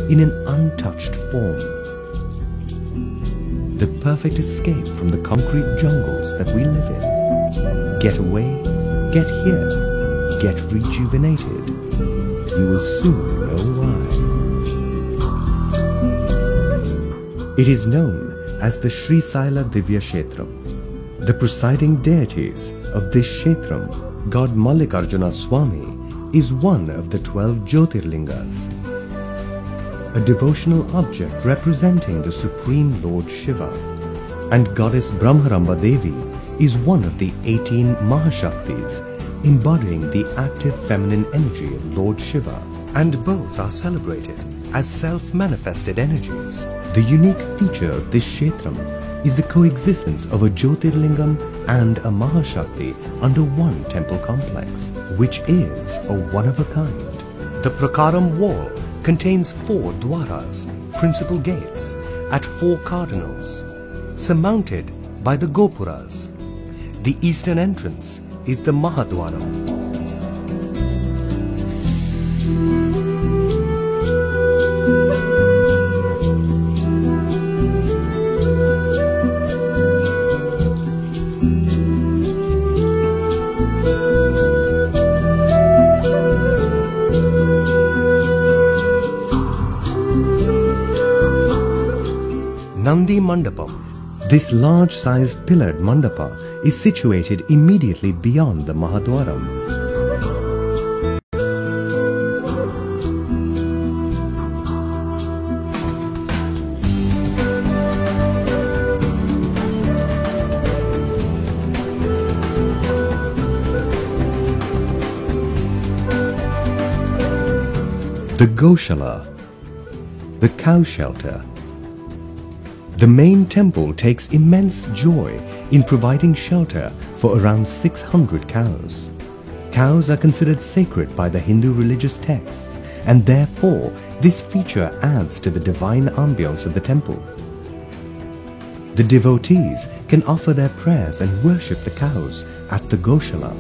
in an untouched form. The perfect escape from the concrete jungles that we live in. Get away, get here, get rejuvenated. You will soon know why. It is known as the Sri Saila Divya Kshetram. The presiding deities of this Kshetram, God Mallikarjuna Swami, is one of the 12 Jyotirlingas. A devotional object representing the Supreme Lord Shiva, and Goddess Brahmaramba Devi is one of the 18 Mahashaktis, embodying the active feminine energy of Lord Shiva, and both are celebrated as self-manifested energies. The unique feature of this Kshetram is the coexistence of a Jyotirlingam and a Mahashakti under one temple complex, which is a one-of-a-kind. The Prakaram wall contains 4 dwaras, principal gates, at 4 cardinals, surmounted by the Gopuras. The eastern entrance is the Mahadwaram. Nandi Mandapam. This large-sized pillared mandapa is situated immediately beyond the Mahadwaram. The Goshala, the cow shelter. The main temple takes immense joy in providing shelter for around 600 cows. Cows are considered sacred by the Hindu religious texts, and therefore this feature adds to the divine ambience of the temple. The devotees can offer their prayers and worship the cows at the Goshala.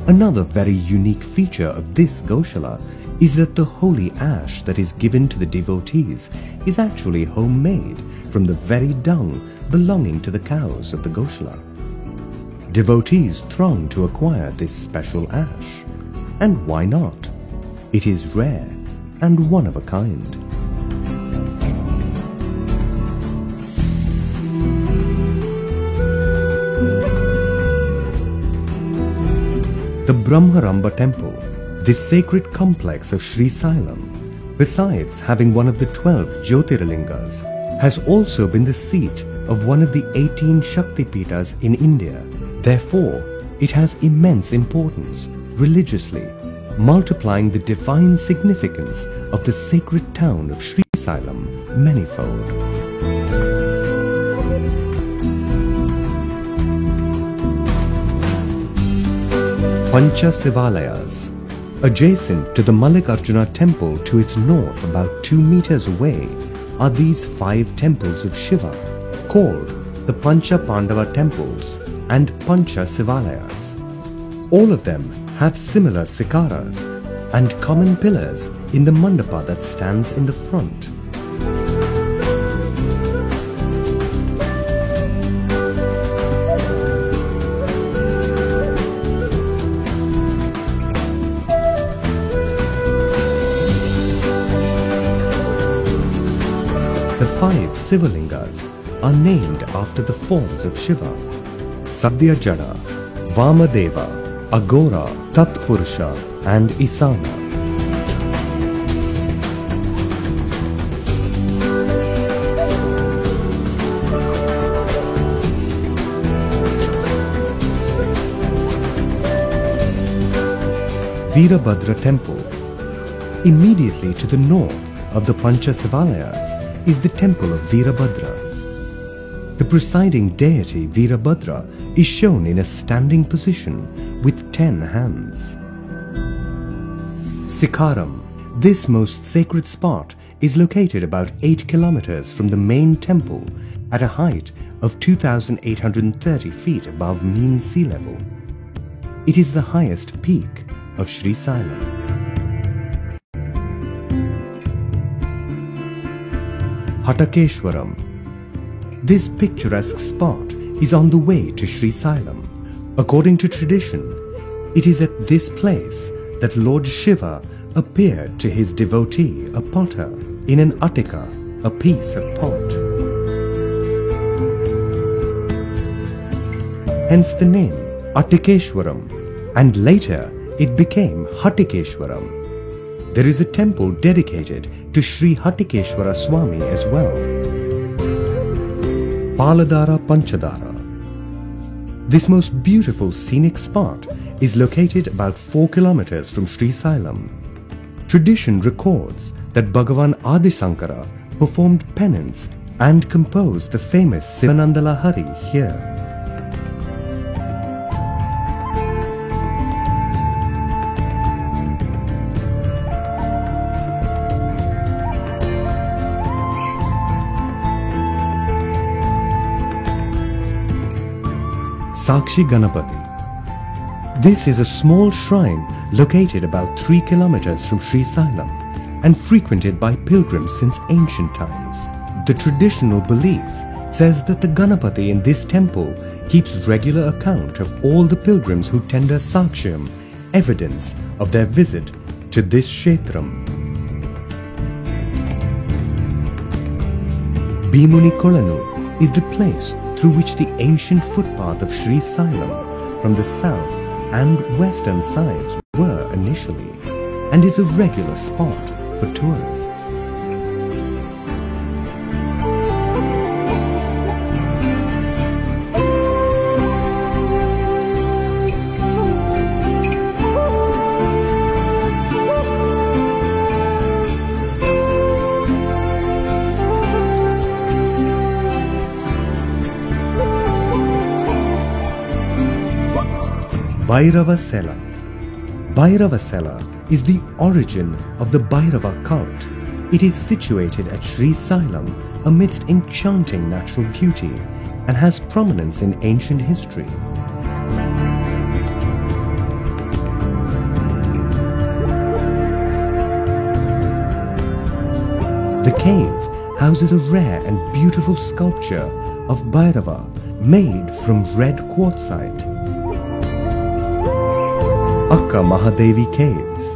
Another very unique feature of this Goshala is that the holy ash that is given to the devotees is actually homemade from the very dung belonging to the cows of the Goshala. Devotees throng to acquire this special ash. And why not? It is rare and one of a kind. The Brahmaramba temple, this sacred complex of Sri Sailam, besides having one of the 12 Jyotirlingas, has also been the seat of one of the 18 Shaktipitas in India. Therefore, it has immense importance religiously, multiplying the divine significance of the sacred town of Sri Sailam manifold. Pancha Sivalayas. Adjacent to the Mallikarjuna temple to its north about 2 meters away are these 5 temples of Shiva called the Pancha Pandava temples and Pancha Sivalayas. All of them have similar sikaras and common pillars in the mandapa that stands in the front. The 5 Sivalingas are named after the forms of Shiva: Sadyajada, Vamadeva, Agora, Tatpurusha and Isana. Veerabhadra temple. Immediately to the north of the Pancha Sivalayas is the temple of Veerabhadra. The presiding deity Veerabhadra is shown in a standing position with 10 hands. Sikaram. This most sacred spot is located about 8 kilometers from the main temple at a height of 2,830 feet above mean sea level. It is the highest peak of Srisailam. Hatakeshwaram. This picturesque spot is on the way to Srisailam. According to tradition, it is at this place that Lord Shiva appeared to his devotee, a potter, in an attika, a piece of pot. Hence the name Attikeshwaram, and later it became Hatikeshwaram. There is a temple dedicated to Sri Hatikeshwara Swami as well. Paladara Panchadara. This most beautiful scenic spot is located about 4 kilometers from Srisailam. Tradition records that Bhagavan Adisankara performed penance and composed the famous Sivananda Lahari here. Sakshi Ganapati. This is a small shrine located about 3 kilometers from Srisailam and frequented by pilgrims since ancient times. The traditional belief says that the Ganapati in this temple keeps regular account of all the pilgrims who tender Sakshyam, evidence of their visit to this Kshetram. Bhimuni Kolanu is the place through which the ancient footpath of Srisailam from the south and western sides were initially, and is a regular spot for tourists. Bhairava Sela. Bhairava Sela is the origin of the Bhairava cult. It is situated at Srisailam amidst enchanting natural beauty and has prominence in ancient history. The cave houses a rare and beautiful sculpture of Bhairava made from red quartzite. Akka Mahadevi Caves.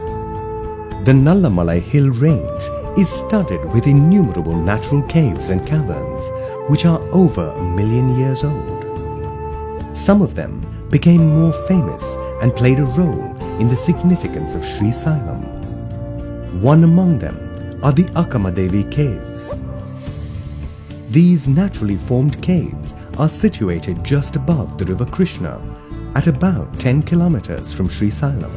The Nallamalai hill range is studded with innumerable natural caves and caverns which are over 1 million years old. Some of them became more famous and played a role in the significance of Srisailam. One among them are the Akamadevi Caves. These naturally formed caves are situated just above the river Krishna, at about 10 kilometers from Srisailam.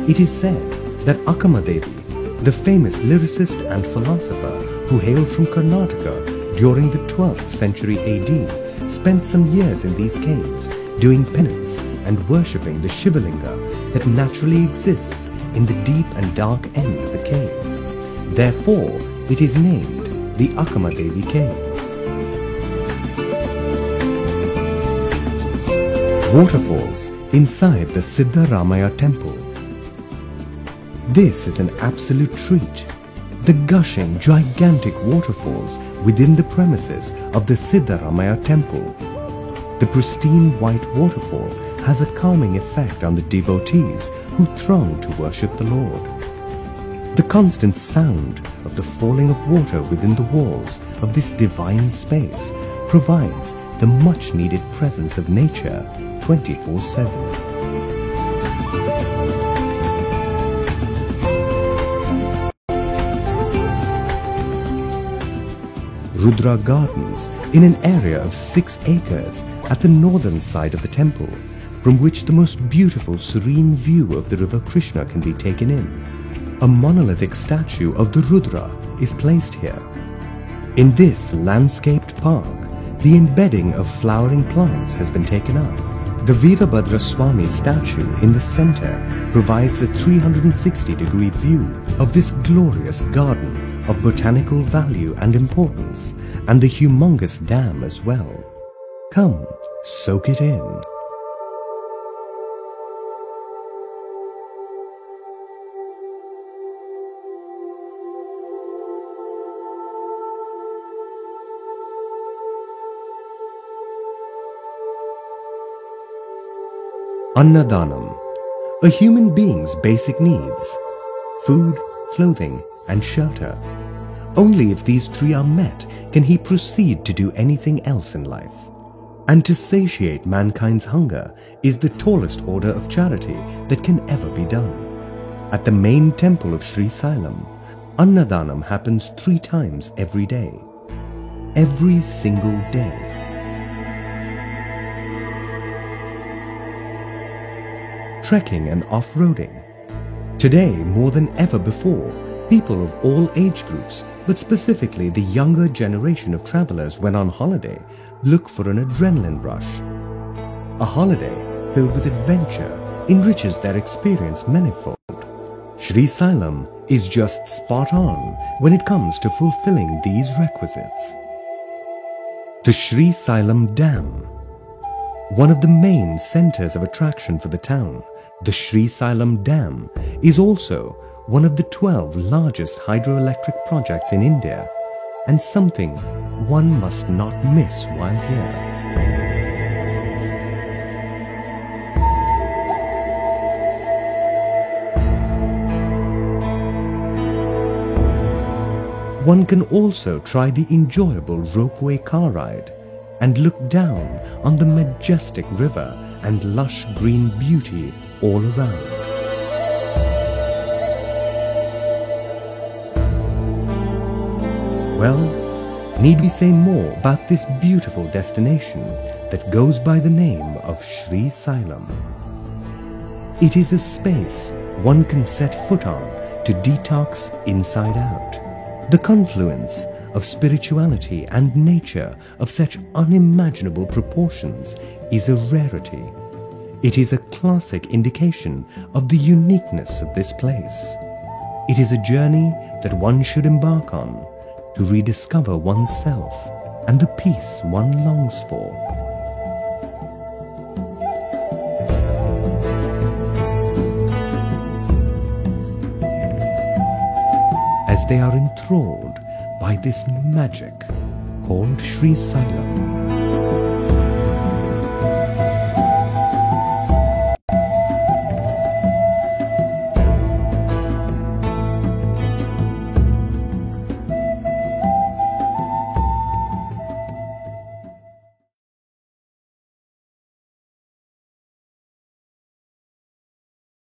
It is said that Akamadevi, the famous lyricist and philosopher who hailed from Karnataka during the 12th century AD, spent some years in these caves doing penance and worshipping the Shivalinga that naturally exists in the deep and dark end of the cave. Therefore, it is named the Akamadevi Caves. Waterfalls inside the Siddharamaya temple. This is an absolute treat. The gushing, gigantic waterfalls within the premises of the Siddharamaya temple. The pristine white waterfall has a calming effect on the devotees who throng to worship the Lord. The constant sound of the falling of water within the walls of this divine space provides the much-needed presence of nature 24/7. Rudra Gardens in an area of 6 acres at the northern side of the temple, from which the most beautiful serene view of the river Krishna can be taken in. A monolithic statue of the Rudra is placed here. In this landscaped park, the embedding of flowering plants has been taken up. The Veerabhadra Swami statue in the center provides a 360-degree view of this glorious garden of botanical value and importance, and the humongous dam as well. Come, soak it in. Annadanam, a human being's basic needs: food, clothing, and shelter. Only if these three are met can he proceed to do anything else in life. And to satiate mankind's hunger is the tallest order of charity that can ever be done. At the main temple of Sri Sailam, Annadanam happens 3 times every day. Every single day. Trekking and off-roading. Today, more than ever before, people of all age groups, but specifically the younger generation of travelers when on holiday, look for an adrenaline rush. A holiday filled with adventure enriches their experience manifold. Sri Sailam is just spot on when it comes to fulfilling these requisites. The Sri Sailam Dam. One of the main centers of attraction for the town, the Sri Sailam Dam is also one of the 12 largest hydroelectric projects in India, and something one must not miss while here. One can also try the enjoyable ropeway car ride and look down on the majestic river and lush green beauty all around. Well, need we say more about this beautiful destination that goes by the name of Sri Sailam? It is a space one can set foot on to detox inside out. The confluence of spirituality and nature of such unimaginable proportions is a rarity. It is a classic indication of the uniqueness of this place. It is a journey that one should embark on to rediscover oneself and the peace one longs for. As they are enthralled by this magic called Sri Sailam.